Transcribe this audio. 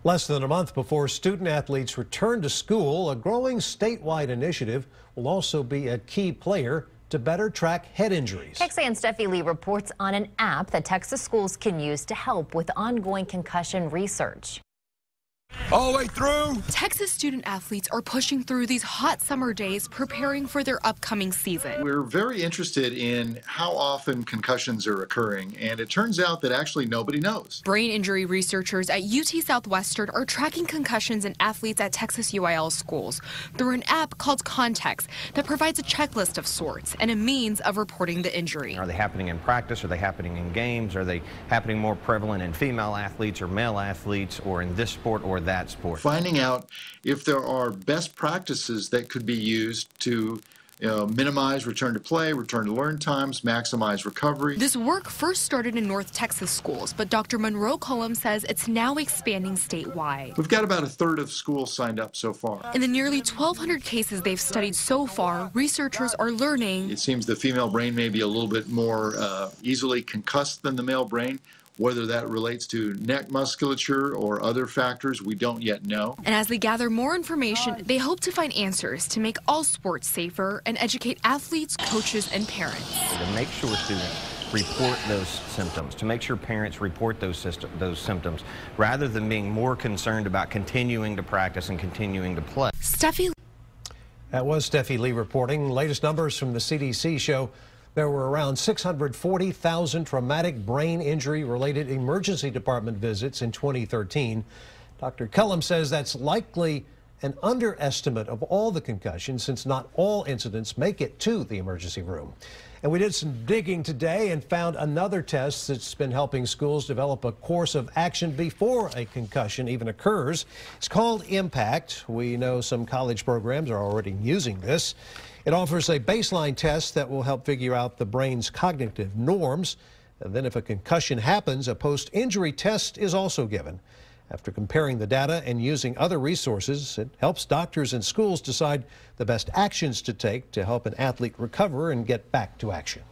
Less than a month before student athletes return to school, a growing statewide initiative will also be a key player to better track head injuries. KXAN's Steffi Lee reports on an app that Texas schools can use to help with ongoing concussion research. All the way through. Texas student athletes are pushing through these hot summer days, preparing for their upcoming season. We're very interested in how often concussions are occurring, and it turns out that actually nobody knows. Brain injury researchers at UT Southwestern are tracking concussions in athletes at Texas UIL schools through an app called Con-Tex that provides a checklist of sorts and a means of reporting the injury. Are they happening in practice? Are they happening in games? Are they happening more prevalent in female athletes or male athletes, or in this sport or that sport? Finding out if there are best practices that could be used to minimize return to play, return to learn times, maximize recovery. This work first started in North Texas schools, but Dr. Monroe Cullum says it's now expanding statewide. We've got about a third of schools signed up so far. In the nearly 1,200 cases they've studied so far, researchers are learning. It seems the female brain may be a little bit more easily concussed than the male brain. Whether that relates to neck musculature or other factors, we don't yet know. And as they gather more information, they hope to find answers to make all sports safer and educate athletes, coaches, and parents. To make sure students report those symptoms, to make sure parents report those symptoms, rather than being more concerned about continuing to practice and continuing to play. That was Steffi Lee reporting. Latest numbers from the CDC show there were around 640,000 traumatic brain injury-related emergency department visits in 2013. Dr. Cullum says that's likely an underestimate of all the concussions, since not all incidents make it to the emergency room. And we did some digging today and found another test that's been helping schools develop a course of action before a concussion even occurs. It's called Impact. We know some college programs are already using this. It offers a baseline test that will help figure out the brain's cognitive norms. And then if a concussion happens, a post-injury test is also given. After comparing the data and using other resources, it helps doctors and schools decide the best actions to take to help an athlete recover and get back to action.